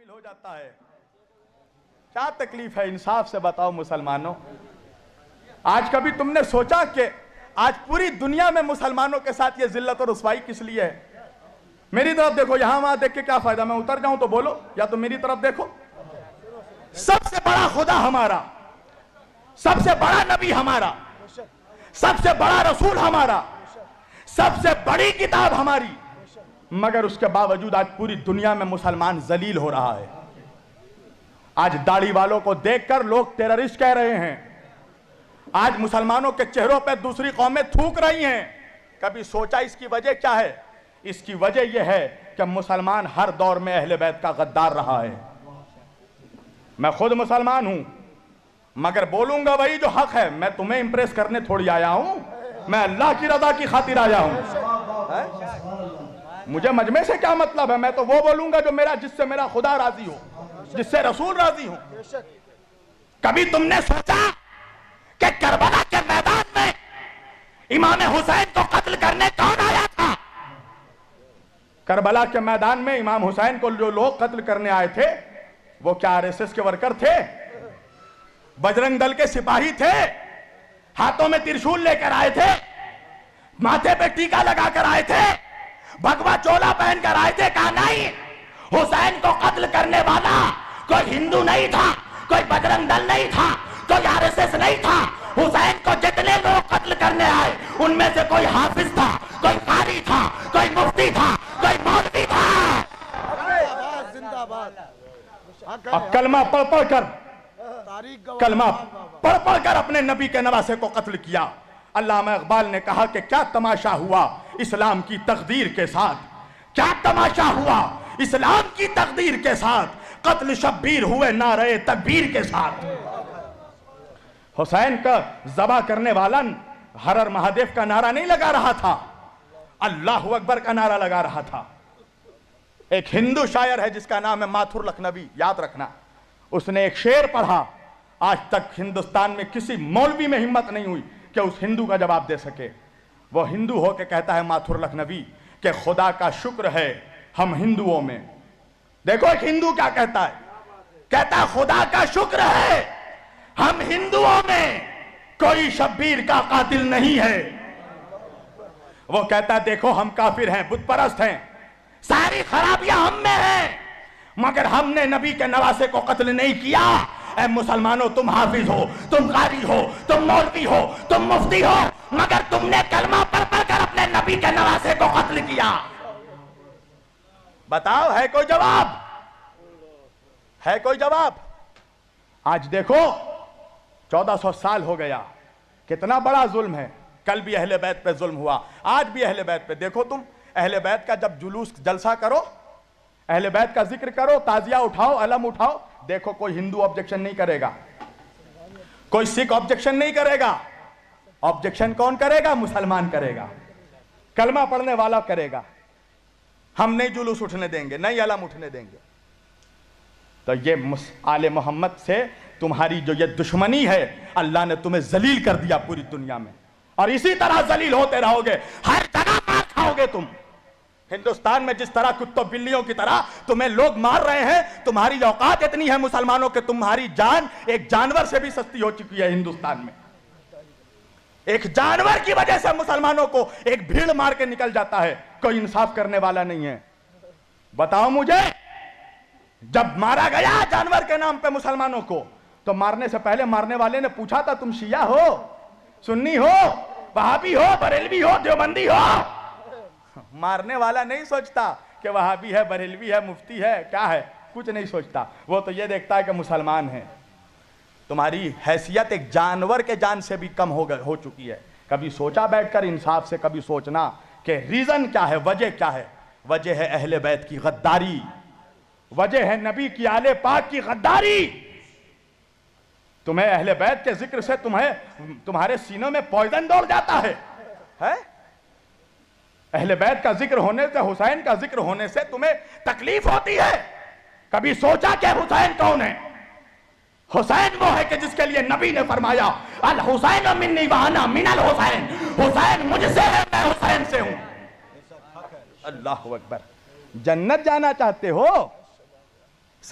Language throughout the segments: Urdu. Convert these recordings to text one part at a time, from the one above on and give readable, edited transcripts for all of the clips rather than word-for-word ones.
شامل ہو جاتا ہے. کیا تکلیف ہے انصاف سے بتاؤ مسلمانوں. آج کبھی تم نے سوچا کہ آج پوری دنیا میں مسلمانوں کے ساتھ یہ ذلت اور رسوائی کس لیے ہے؟ میری طرف دیکھو, یہاں وہاں دیکھ کے کیا فائدہ, میں اتر جاؤں تو بولو, یا تو میری طرف دیکھو. سب سے بڑا خدا ہمارا, سب سے بڑا نبی ہمارا, سب سے بڑا رسول ہمارا, سب سے بڑی کتاب ہماری, مگر اس کے باوجود آج پوری دنیا میں مسلمان ذلیل ہو رہا ہے. آج داڑھی والوں کو دیکھ کر لوگ ٹیررسٹ کہہ رہے ہیں. آج مسلمانوں کے چہروں پہ دوسری قومیں تھوک رہی ہیں. کبھی سوچا اس کی وجہ کیا ہے؟ اس کی وجہ یہ ہے کہ مسلمان ہر دور میں اہل بیت کا غدار رہا ہے. میں خود مسلمان ہوں, مگر بولوں گا وہی جو حق ہے. میں تمہیں امپریس کرنے تھوڑی آیا ہوں, میں اللہ کی رضا کی خاطر آیا ہوں. مجھے مجمع سے کیا مطلب ہے؟ میں تو وہ بولوں گا جو جس سے میرا خدا راضی ہو, جس سے رسول راضی ہو. کبھی تم نے سوچا کہ کربلا کے میدان میں امام حسین کو قتل کرنے کون آیا تھا؟ کربلا کے میدان میں امام حسین کو جو لوگ قتل کرنے آئے تھے وہ کیا آر ایس ایس کے ورکر تھے؟ بجرنگ دل کے سپاہی تھے؟ ہاتھوں میں ترشول لے کر آئے تھے؟ ماتھے پہ ٹیکا لگا کر آئے تھے؟ بھگوا چولا پہن کر آئے تھے؟ کہا نہیں, حسین کو قتل کرنے والا کوئی ہندو نہیں تھا, کوئی بجرنگ دل نہیں تھا, کوئی آر ایس ایس نہیں تھا. حسین کو جتنے لوگ قتل کرنے آئے ان میں سے کوئی حافظ تھا, کوئی قاری تھا, کوئی مفتی تھا, کوئی مولوی تھا. اب کلمہ پڑھ پڑھ کر اپنے نبی کے نواسے کو قتل کیا. علامہ اقبال نے کہا کہ کیا تماشا ہوا اسلام کی تقدیر کے ساتھ, کیا تماشا ہوا اسلام کی تقدیر کے ساتھ, قتل شبیر ہوئے نعرہ تکبیر کے ساتھ. حسین کا ذبح کرنے والا ہر ہر مہادیو کا نعرہ نہیں لگا رہا تھا, اللہ اکبر کا نعرہ لگا رہا تھا. ایک ہندو شاعر ہے جس کا نام ہے ماتھر لکھنوی, یاد رکھنا. اس نے ایک شعر پڑھا, آج تک ہندوستان میں کسی مولوی میں ہمت نہیں ہوئی کہ اس ہندو کا جواب دے سکے. وہ ہندو ہو کے کہتا ہے ماتھر لکھنوی کہ خدا کا شکر ہے ہم ہندوؤں میں. دیکھو ایک ہندو کیا کہتا ہے, کہتا ہے خدا کا شکر ہے ہم ہندوؤں میں کوئی شبیر کا قاتل نہیں ہے. وہ کہتا ہے دیکھو ہم کافر ہیں, بت پرست ہیں, ساری خرابیاں ہم میں ہیں, مگر ہم نے نبی کے نواسے کو قتل نہیں کیا. اے مسلمانوں, تم حافظ ہو, تم قاری ہو, تم مولوی ہو, تم مفتی ہو, مگر تم نے کلمہ پڑھ پڑھ کر اپنے نبی کے نواسے کو قتل کیا. بتاؤ ہے کوئی جواب؟ ہے کوئی جواب؟ آج دیکھو 1400 سال ہو گیا, کتنا بڑا ظلم ہے. کل بھی اہل بیت پہ ظلم ہوا, آج بھی اہل بیت پہ. دیکھو تم اہل بیت کا جب جلوس جلسہ کرو, اہل بیت کا ذکر کرو, تازیہ اٹھاؤ, علم اٹھاؤ, دیکھو کوئی ہندو آبجیکشن نہیں کرے گا, کوئی سکھ آبجیکشن نہیں کرے گا. آبجیکشن کون کرے گا؟ مسلمان کرے گا, کلمہ پڑھنے والا کرے گا. ہم نہیں جلوس اٹھنے دیں گے, نہیں علم اٹھنے دیں گے. تو یہ آل محمد سے تمہاری جو یہ دشمنی ہے, اللہ نے تمہیں ذلیل کر دیا پوری دنیا میں, اور اسی طرح ذلیل ہوتے رہو گے. ہر جگہ مار کھاؤ گے تم. ہندوستان میں جس طرح کتوں بلیوں کی طرح تمہیں لوگ مار رہے ہیں, تمہاری اوقات اتنی ہے مسلمانوں کہ تمہاری جان ایک جانور سے بھی سستی ہو چکی ہے ہندوستان میں. ایک جانور کی وجہ سے مسلمانوں کو ایک بھیڑ مار کے نکل جاتا ہے, کوئی انصاف کرنے والا نہیں ہے. بتاؤ مجھے, جب مارا گیا جانور کے نام پہ مسلمانوں کو, تو مارنے سے پہلے مارنے والے نے پوچھا تھا تم شیعہ ہو, سنی ہو, وہابی ہو, بریلوی ہو, دیوبندی ہو؟ مارنے والا نہیں سوچتا کہ وہابی ہے, بریلوی ہے, مفتی ہے, کیا ہے, کچھ نہیں سوچتا. وہ تو یہ دیکھتا ہے کہ مسلمان ہے. تمہاری حیثیت ایک جانور کے جان سے بھی کم ہو چکی ہے. کبھی سوچا بیٹھ کر انصاف سے, کبھی سوچنا کہ ریزن کیا ہے, وجہ کیا ہے؟ وجہ ہے اہل بیت کی غداری, وجہ ہے نبی کی آل پاک کی غداری. تمہیں اہل بیت کے ذکر سے تمہارے سینوں میں پوائزن دوڑ جاتا ہے. اہل بیت کا ذکر ہونے سے, حسین کا ذکر ہونے سے تمہیں تکلیف ہوتی ہے. کبھی سوچا کہ حسین کون ہے؟ حسین وہ ہے کہ جس کے لیے نبی نے فرمایا الحسین منی وانا من الحسین, حسین مجھ سے ہے, میں حسین سے ہوں. اللہ اکبر. جنت جانا چاہتے ہو؟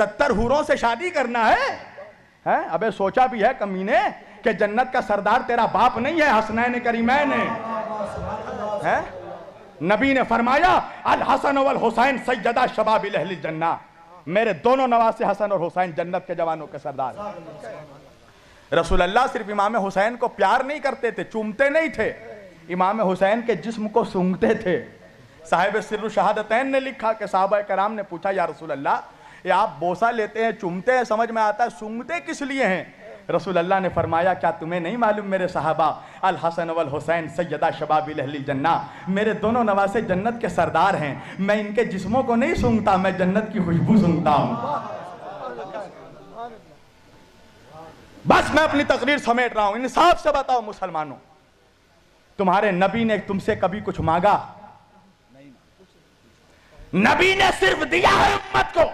70 حوروں سے شادی کرنا ہے؟ ابے سوچا بھی ہے کمینے کہ جنت کا سردار تیرا باپ نہیں ہے، حسنین کریمین ہے؟ نبی نے فرمایا الحسن والحسین سیدہ شباب اہل الجنہ، میرے دونوں نواسے حسن اور حسین جنت کے جوانوں کے سردار ہیں۔ رسول اللہ صرف امام حسین کو پیار نہیں کرتے تھے، چومتے نہیں تھے، امام حسین کے جسم کو سونگھتے تھے۔ صاحب سر شہادتین نے لکھا کہ صحابہ کرام نے پوچھا یا رسول اللہ، یہ آپ بوسہ لیتے ہیں، چومتے ہیں، سمجھ میں آتا ہے، سونگھتے کس لیے ہیں؟ رسول اللہ نے فرمایا کیا تمہیں نہیں معلوم میرے صحابہ، الحسن والحسین سیدہ شباب اہل الجنہ، میرے دونوں نواسے جنت کے سردار ہیں، میں ان کے جسموں کو نہیں سونگھتا، میں جنت کی خوشبو سونگھتا ہوں۔ بس میں اپنی تقریر سمیٹ رہا ہوں، انصاف سے بتاؤ مسلمانوں، تمہارے نبی نے تم سے کبھی کچھ مانگا؟ نبی نے صرف دیا ہے امت کو،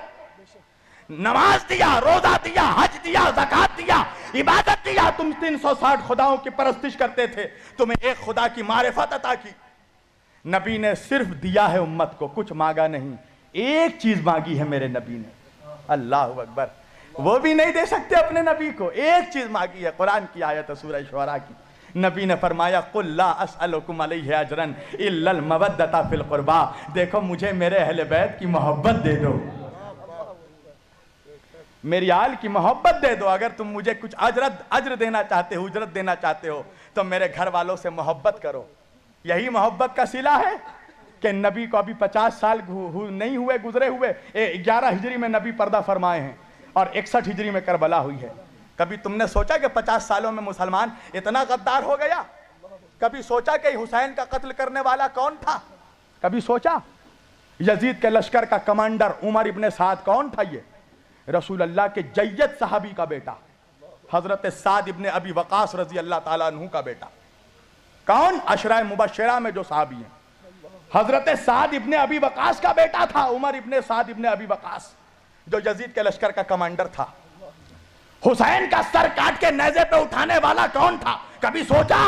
نماز دیا، روزہ دیا، حج دیا، زکوٰۃ دیا، عبادت دیا۔ تم 360 خداؤں کی پرستش کرتے تھے، تمہیں ایک خدا کی معرفت عطا کی۔ نبی نے صرف دیا ہے امت کو، کچھ مانگا نہیں۔ ایک چیز مانگی ہے میرے نبی نے، اللہ اکبر، وہ بھی نہیں دے سکتے اپنے نبی کو، ایک چیز مانگی ہے، قرآن کی آیت ہے سورہ شعراء کی۔ نبی نے فرمایا قُلْ لَا أَسْأَلُكُمْ عَلَيْهِ أَجْرًا إِلَّا الْمَوَدَّةَ فِي الْقُرْبَى، دیکھو مجھے میرے اہل بیت کی محبت دے دو، میری آل کی محبت دے دو۔ اگر تم مجھے کچھ اجر دینا چاہتے ہو، اجرت دینا چاہتے ہو، تو میرے گھر والوں سے محبت کرو۔ یہی محبت کا صلہ ہے کہ نبی کو ابھی 50 سال نہیں ہوئے گزرے ہوئے، 11 ہجری میں نبی پردہ فرمائے ہیں اور 61 ہجری میں کربلا ہوئی ہے۔ کبھی تم نے سوچا کہ 50 سالوں میں مسلمان اتنا غدار ہو گیا؟ کبھی سوچا کہ حسین کا قتل کرنے والا کون تھا؟ کبھی سوچا؟ یزید کے لشکر کا کمانڈر عمر ابن سعد کون تھا؟ یہ رسول اللہ کے جید صحابی کا بیٹا، حضرت سعد ابن ابی وقاص رضی اللہ تعالیٰ عنہ کا بیٹا۔ کون؟ عشرہ مبشرہ میں جو صحابی ہیں، حضرت سعد ابن ابی وقاص کا بیٹا تھا، عمر ابن سعد ابن ابی وقاص، جو یزید کے لشکر کا کمانڈر تھا۔ حسین کا سر کاٹ کے نیزے پہ اٹھانے والا کون تھا؟ کبھی سوچا؟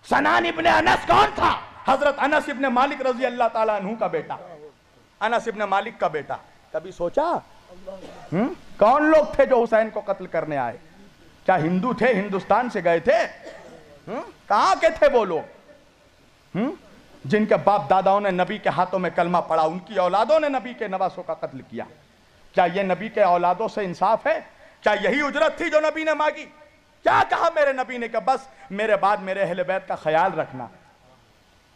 سنان ابن انس کون تھا؟ حضرت انس ابن مالک رضی اللہ تعالیٰ عنہ کا بیٹا، انس ابن مالک کا بیٹا۔ کبھی سوچا؟ کون لوگ تھے جو حسین کو قتل کرنے آئے؟ کیا ہندو تھے؟ ہندوستان سے گئے تھے؟ کہاں کے تھے وہ لوگ جن کے باپ داداؤں نے نبی کے ہاتھوں میں کلمہ پڑھا، ان کی اولادوں نے نبی کے نواسوں کا قتل کیا؟ کیا یہ نبی کے اولادوں سے انصاف ہے؟ کیا یہی اجرت تھی جو نبی نے مانگی؟ کیا کہا میرے نبی نے کہ بس میرے بعد میرے اہل بیت کا خیال رکھنا،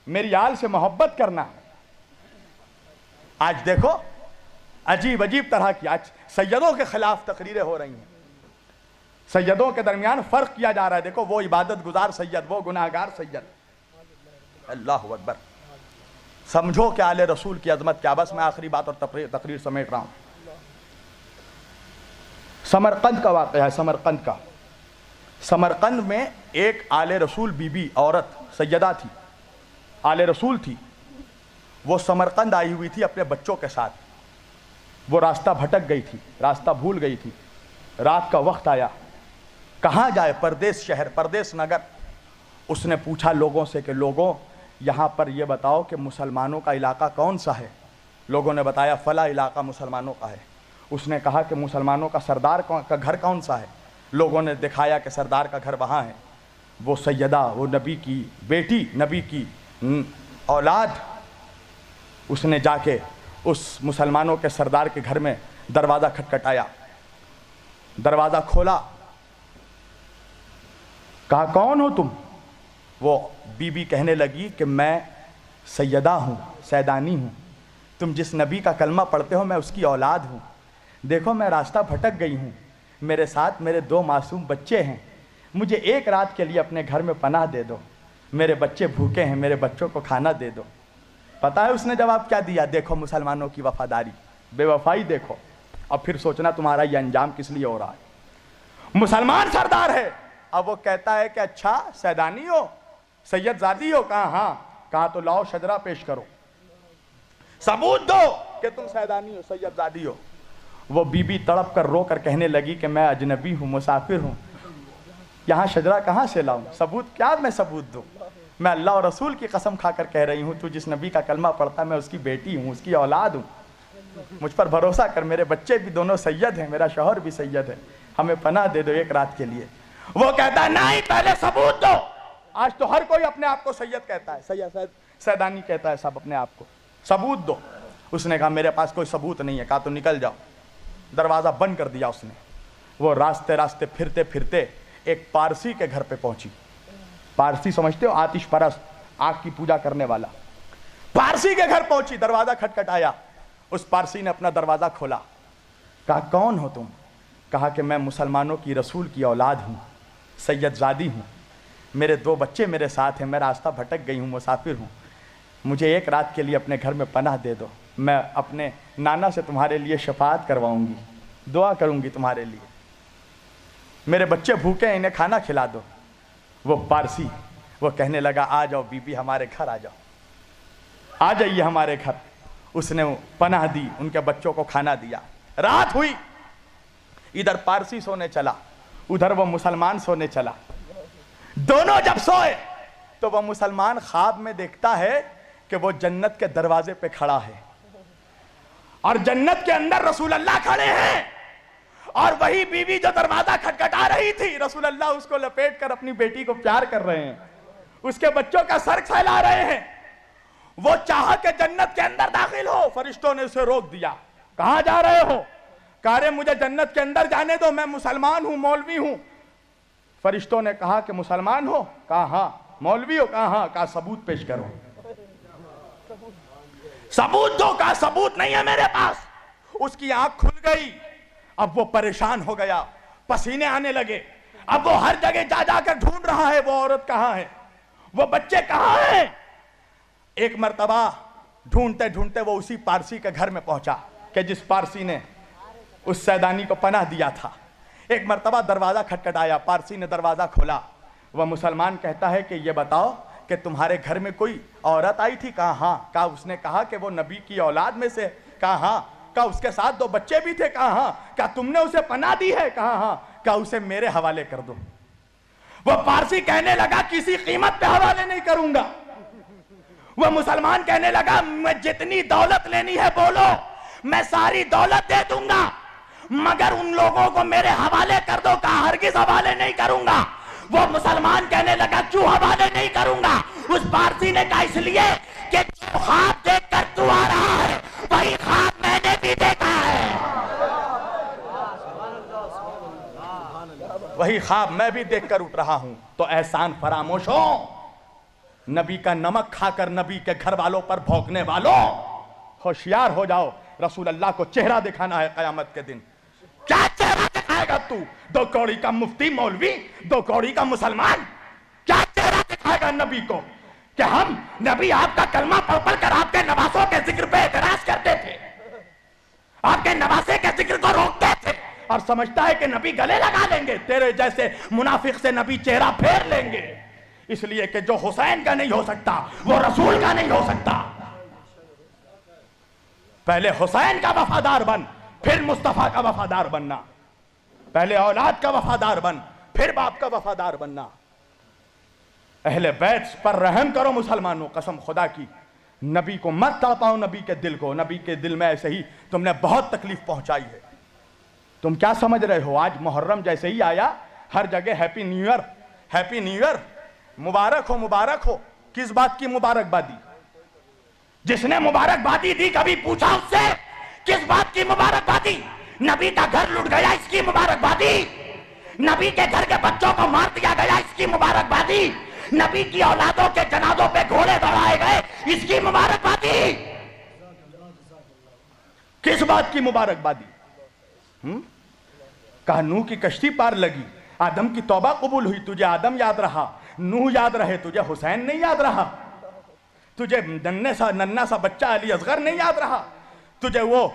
میری آل سے محبت کرنا؟ آج دیکھو عجیب عجیب طرح کی آج سیدوں کے خلاف تقریریں ہو رہی ہیں، سیدوں کے درمیان فرق کیا جا رہا ہے۔ دیکھو وہ عبادت گزار سید، وہ گناہگار سید۔ اللہ اکبر، سمجھو کہ آل رسول کی عظمت کیا۔ بس میں آخری بات اور تقریر سمیٹ رہا ہوں۔ سمرقند کا واقعہ ہے، سمرقند کا۔ سمرقند میں ایک آل رسول بی بی عورت سیدہ تھی، آل رسول تھی۔ وہ سمرقند آئی ہوئی تھی اپنے بچوں کے ساتھ۔ وہ راستہ بھٹک گئی تھی، راستہ بھول گئی تھی۔ رات کا وقت آیا، کہاں جائے؟ پردیس شہر، پردیس نگر۔ اس نے پوچھا لوگوں سے کہ لوگوں یہاں پر یہ بتاؤ کہ مسلمانوں کا علاقہ کون سا ہے؟ لوگوں نے بتایا فلاں علاقہ مسلمانوں کا ہے۔ اس نے کہا کہ مسلمانوں کا سردار کا گھر کون سا ہے؟ لوگوں نے دکھایا کہ سردار کا گھر وہاں ہے۔ وہ سیدہ، وہ نبی کی بیٹی، نبی کی اولاد، اس نے جا کے اس مسلمانوں کے سردار کے گھر میں دروازہ کھٹکھٹایا، دروازہ کھولا، کہا کون ہو تم؟ وہ بی بی کہنے لگی کہ میں سیدہ ہوں، سیدانی ہوں، تم جس نبی کا کلمہ پڑھتے ہو میں اس کی اولاد ہوں۔ دیکھو میں راستہ بھٹک گئی ہوں، میرے ساتھ میرے 2 معصوم بچے ہیں، مجھے ایک رات کے لیے اپنے گھر میں پناہ دے دو، میرے بچے بھوکے ہیں، میرے بچوں کو کھانا دے دو۔ پتہ ہے اس نے جواب کیا دیا؟ دیکھو مسلمانوں کی وفاداری، بے وفائی دیکھو، اب پھر سوچنا تمہارا یہ انجام کس لیے ہو رہا ہے۔ مسلمان سردار ہے، اب وہ کہتا ہے کہ اچھا سیدانی ہو، سید زادی ہو؟ کہا ہاں۔ کہا تو لاؤ شجرہ پیش کرو، ثبوت دو کہ تم سیدانی ہو، سید زادی ہو۔ وہ بی بی تڑپ کر رو کر کہنے لگی کہ میں اجنبی ہوں، مسافر ہوں، یہاں شجرہ کہاں سے لاؤں؟ ثبوت کیا میں ثبوت دوں؟ میں اللہ اور رسول کی قسم کھا کر کہہ رہی ہوں، تو جس نبی کا کلمہ پڑھتا میں اس کی بیٹی ہوں، اس کی اولاد ہوں۔ مجھ پر بھروسہ کر، میرے بچے بھی دونوں سید ہیں، میرا شوہر بھی سید ہے، ہمیں پناہ دے دو ایک رات کے لیے۔ وہ کہتا ہے نہیں، پہلے ثبوت دو۔ آج تو ہر کوئی اپنے آپ کو سید کہتا ہے، سید سیدانی کہتا ہے سب اپنے آپ کو، ثبوت دو۔ اس نے کہا میرے پاس کوئی ثبوت نہیں ہے۔ کہا تو نکل جاؤ۔ دروازہ بند کر دیا اس نے۔ وہ راستے پھرتے پھرتے ایک پارسی کے گھر پہ پہنچی۔ پارسی سمجھتے ہو؟ آتش پرست، آگ کی پوجا کرنے والا۔ پارسی کے گھر پہنچی، دروازہ کھٹکھٹایا۔ اس پارسی نے اپنا دروازہ کھولا۔ کہا کون ہو تم؟ کہا کہ میں مسلمانوں کی رسول کی اولاد ہوں، سید زادی ہوں، میرے 2 بچے میرے ساتھ ہیں، میں راستہ بھٹک گئی ہوں، مسافر ہوں، مجھے ایک رات کے لیے اپنے گھر میں پناہ دے دو، میں اپنے نانا سے تمہارے لیے شفاعت کرواؤں گی، دعا کروں گی تمہارے لیے، میرے بچے بھوکے ہیں، انہیں کھانا کھلا دو۔ وہ پارسی وہ کہنے لگا آ جاؤ بی بی، ہمارے گھر آ جاؤ، آ جائیے ہمارے گھر۔ اس نے پناہ دی، ان کے بچوں کو کھانا دیا۔ رات ہوئی، ادھر پارسی سونے چلا، ادھر وہ مسلمان سونے چلا۔ دونوں جب سوئے تو وہ مسلمان خواب میں دیکھتا ہے کہ وہ جنت کے دروازے پہ کھڑا ہے اور جنت کے اندر رسول اللہ کھڑے ہیں، اور وہی بیوی جو دروازہ کھٹکھٹا رہی تھی، رسول اللہ اس کو لپیٹ کر اپنی بیٹی کو پیار کر رہے ہیں، اس کے بچوں کا سر کھلا رہے ہیں۔ وہ چاہا کہ جنت کے اندر داخل ہو، فرشتوں نے اسے روک دیا۔ کہاں جا رہے ہو؟ کہا رہے مجھے جنت کے اندر جانے دو، میں مسلمان ہوں، مولوی ہوں۔ فرشتوں نے کہا کہ مسلمان ہو؟ کہا ہاں۔ مولوی ہو؟ کہا ہاں۔ کہا ثبوت پیش کرو، ثبوت دو۔ کہا ثبوت نہیں ہے میرے پاس۔ اس کی آنکھ کھل گئی، اب وہ پریشان ہو گیا، پسینے آنے لگے، اب وہ ہر جگہ جا جا کر ڈھونڈ رہا ہے وہ عورت کہاں ہے، وہ بچے کہاں ہیں۔ ایک مرتبہ ڈھونڈتے ڈھونڈتے وہ اسی پارسی کے گھر میں پہنچا کہ جس پارسی نے اس سیدانی کو پناہ دیا تھا۔ ایک مرتبہ دروازہ کھٹکھٹایا، پارسی نے دروازہ کھولا۔ وہ مسلمان کہتا ہے کہ یہ بتاؤ کہ تمہارے گھر میں کوئی عورت آئی تھی؟ کہا ہاں۔ کہا اس نے کہا کہ وہ نبی کی اولاد میں سے؟ کہا ہاں۔ کہا اس کے ساتھ 2 بچے بھی تھے؟ کہا ہاں۔ کہا تم نے اسے پناہ دی ہے؟ کہا ہاں۔ کہا اسے میرے حوالے کر دو۔ وہ پارسی کہنے لگا کسی قیمت پہ حوالے نہیں کروں گا۔ وہ مسلمان کہنے لگا میں جتنی دولت لینی ہے بولو، میں ساری دولت دے دوں گا، مگر ان لوگوں کو میرے حوالے کر دو۔ کہا ہرگز حوالے نہیں کروں گا۔ وہ مسلمان کہنے لگا کیوں حوالے نہیں کروں گا؟ اس پارسی نے کہا اس لیے کہ جو خواب دیکھ کر تو آ رہا ہے وہی خواب میں نے بھی دیکھا ہے، وہی خواب میں بھی دیکھ کر اٹھ رہا ہوں۔ تو احسان فراموش ہو، نبی کا نمک کھا کر نبی کے گھر والوں پر بھونکنے والوں، ہوشیار ہو جاؤ، رسول اللہ کو چہرہ دکھانا ہے قیامت کے دن۔ کیا چہرہ دکھائے گا تو؟ 2 کوڑی کا مفتی مولوی، 2 کوڑی کا مسلمان، کیا چہرہ دکھائے گا نبی کو کہ ہم نبی آپ کا کلمہ پڑھ پڑھ کر آپ کے نواسوں کے ذکر پہ اعتراض کرتے تھے، آپ کے نواسے کے ذکر کو روکتے تھے، اور سمجھتا ہے کہ نبی گلے لگا لیں گے، تیرے جیسے منافق سے نبی چہرہ پھیر لیں گے، اس لیے کہ جو حسین کا نہیں ہو سکتا وہ رسول کا نہیں ہو سکتا۔ پہلے حسین کا وفادار بن، پھر مصطفیٰ کا وفادار بننا، پہلے اولاد کا وفادار بن، پھر باپ کا وفادار بننا۔ اہل بیت پر رحم کرو مسلمانوں، قسم خدا کی، نبی کو مت تڑپاؤ، نبی کے دل کو، نبی کے دل میں ایسے ہی تم نے بہت تکلیف پہنچائی ہے۔ تم کیا سمجھ رہے ہو؟ آج محرم جیسے ہی آیا ہر جگہ happy new year, happy new year, مبارک ہو مبارک ہو۔ کس بات کی مبارکبادی؟ جس نے مبارکبادی دی کبھی پوچھا اس سے کس بات کی مبارکبادی؟ نبی کا گھر لٹ گیا اس کی مبارکبادی، نبی کے گھر کے بچوں کو مار دیا گیا اس کی مبارکبادی، نبی کی اولادوں کے جنازوں پہ گھوڑے دوڑائے گئے اس کی مبارکبادی۔ کس بات کی مبارکبادی؟ کہا نوح کی کشتی پار لگی، آدم کی توبہ قبول ہوئی، تجھے آدم یاد رہا، نوح یاد رہے، تجھے حسین نہیں یاد رہا، تجھے ننھا سا بچہ علی اصغر نہیں یاد رہا، تجھے وہ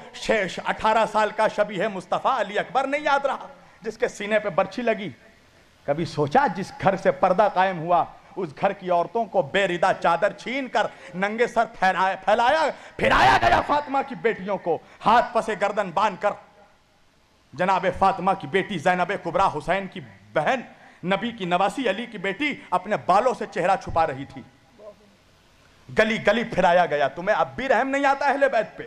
18 سال کا شبیہ مصطفیٰ علی اکبر نہیں یاد رہا جس کے سینے پہ برچھی لگی؟ کبھی سوچا جس گھر سے پردہ قائم ہوا اس گھر کی عورتوں کو بے ردہ چادر چھین کر ننگے سر پھرایا گیا، فاطمہ کی بیٹیوں کو ہاتھ پسے گردن باندھ کر، جناب فاطمہ کی بیٹی زینب کبریٰ حسین کی بہن، نبی کی نواسی علی کی بیٹی اپنے بالوں سے چہرہ چھپا رہی تھی، گلی گلی پھرایا گیا۔ تمہیں اب بھی رحم نہیں آتا اہل بیت پہ؟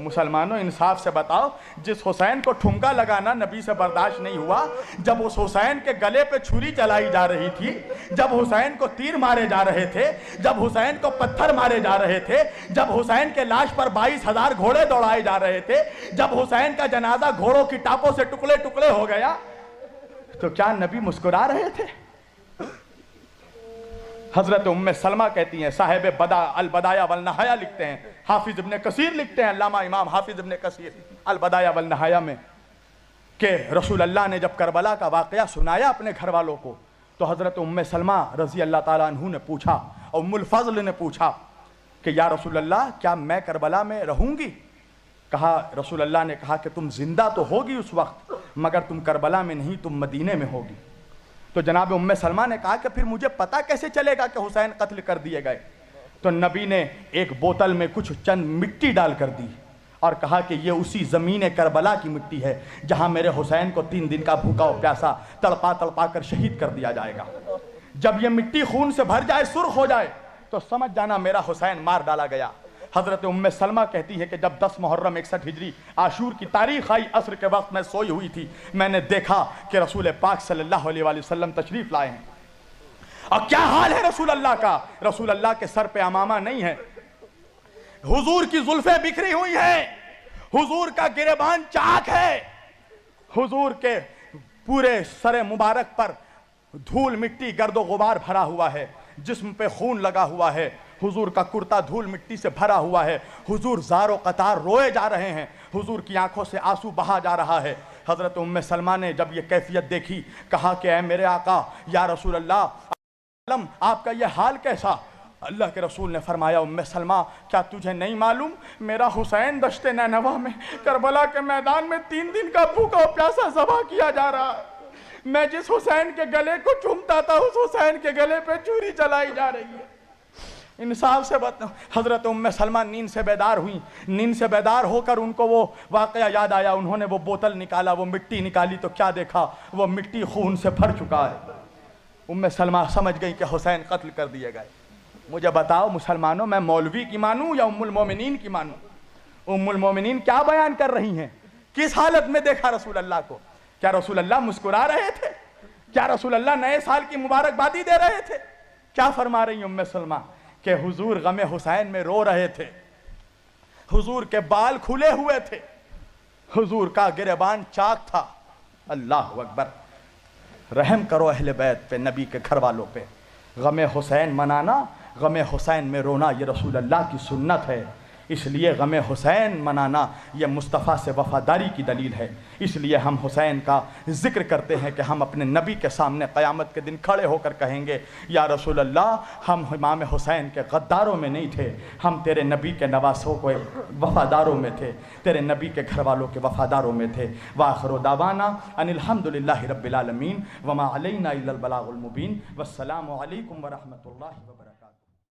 مسلمانوں انصاف سے بتاؤ، جس حسین کو ٹھمکا لگانا نبی سے برداشت نہیں ہوا، جب اس حسین کے گلے پہ چھری چلائی جا رہی تھی، جب حسین کو تیر مارے جا رہے تھے، جب حسین کو پتھر مارے جا رہے تھے، جب حسین کے لاش پر 22,000 گھوڑے دوڑائے جا رہے تھے، جب حسین کا جنازہ گھوڑوں کی ٹاپوں سے ٹکڑے ٹکڑے ہو گیا، تو کیا نبی مسکرا رہے تھے؟ حضرت ام سلمہ کہتی ہیں، صاحب البدایہ والنہایہ لکھتے ہیں، حافظ ابن کثیر لکھتے ہیں، علامہ امام حافظ ابن کثیر البدایہ والنہایہ میں، کہ رسول اللہ نے جب کربلا کا واقعہ سنایا اپنے گھر والوں کو، تو حضرت ام سلمہ رضی اللہ تعالیٰ عنہ نے پوچھا، ام الفضل نے پوچھا کہ یا رسول اللہ کیا میں کربلا میں رہوں گی؟ کہا، رسول اللہ نے کہا کہ تم زندہ تو ہوگی اس وقت، مگر تم کربلا میں نہیں، تم مدینے میں ہوگی۔ تو جناب ام سلمہ نے کہا کہ پھر مجھے پتہ کیسے چلے گا کہ حسین قتل کر دیے گئے؟ تو نبی نے ایک بوتل میں کچھ چند مٹی ڈال کر دی اور کہا کہ یہ اسی زمین کربلا کی مٹی ہے جہاں میرے حسین کو 3 دن کا بھوکا و پیاسا تڑپا تڑپا کر شہید کر دیا جائے گا۔ جب یہ مٹی خون سے بھر جائے، سرخ ہو جائے، تو سمجھ جانا میرا حسین مار ڈالا گیا۔ حضرت ام سلمہ کہتی ہے کہ جب 10 محرم 61 ہجری عاشور کی تاریخ آئی، عصر کے وقت میں سوئی ہوئی تھی، میں نے دیکھا کہ رسول پاک صلی اللہ علیہ وآلہ وسلم تشریف لائے ہیں۔ اور کیا حال ہے رسول اللہ کا؟ رسول اللہ کے سر پہ امامہ نہیں ہے، حضور کی زلفیں بکھری ہوئی ہیں، حضور کا گریبان چاک ہے، حضور کے پورے سر مبارک پر دھول مٹی گرد و غبار بھرا ہوا ہے، جسم پہ خون لگا ہوا ہے، حضور کا کرتا دھول مٹی سے بھرا ہوا ہے، حضور زار و قطار روئے جا رہے ہیں، حضور کی آنکھوں سے آنسو بہا جا رہا ہے۔ حضرت ام سلمہ نے جب یہ کیفیت دیکھی، کہا کہ اے میرے آقا یا رسول اللہ، آپ کا یہ حال کیسا؟ اللہ کے رسول نے فرمایا، ام سلمہ کیا تجھے نہیں معلوم میرا حسین دشت نینوا میں کربلا کے میدان میں 3 دن کا بھوکا و پیاسا ذبح کیا جا رہا ہے، میں جس حسین کے گلے کو چومتا تھا اس حسین کے گلے پہ چھری چلائی جا رہی ہے۔ انصاف سے بات، حضرت ام سلمہ نیند سے بیدار ہوئی، نیند سے بیدار ہو کر ان کو وہ واقعہ یاد آیا، انہوں نے وہ بوتل نکالا، وہ مٹی نکالی، تو کیا دیکھا؟ وہ مٹی خون سے بھر چکا ہے۔ ام سلمہ سمجھ گئی کہ حسین قتل کر دیے گئے۔ مجھے بتاؤ مسلمانوں، میں مولوی کی مانوں یا ام المومنین کی مانوں؟ ام المومنین کیا بیان کر رہی ہیں؟ کس حالت میں دیکھا رسول اللہ کو؟ کیا رسول اللہ مسکرا رہے تھے؟ کیا رسول اللہ نئے سال کی مبارکبادی دے رہے تھے؟ کیا فرما رہی ام سلمہ؟ کہ حضور غم حسین میں رو رہے تھے، حضور کے بال کھلے ہوئے تھے، حضور کا گریبان چاک تھا۔ اللہ اکبر! رحم کرو اہل بیت پہ، نبی کے گھر والوں پہ۔ غم حسین منانا، غم حسین میں رونا، یہ رسول اللہ کی سنت ہے۔ اس لیے غم حسین منانا یہ مصطفیٰ سے وفاداری کی دلیل ہے۔ اس لیے ہم حسین کا ذکر کرتے ہیں کہ ہم اپنے نبی کے سامنے قیامت کے دن کھڑے ہو کر کہیں گے، یا رسول اللہ ہم امام حسین کے غداروں میں نہیں تھے، ہم تیرے نبی کے نواسوں کو وفاداروں میں تھے، تیرے نبی کے گھر والوں کے وفاداروں میں تھے۔ وآخر دعوانا ان الحمدللہ رب العالمین وما علینا الا البلاغ المبین، والسلام علیکم ورحمۃ اللہ وبرکاتہ۔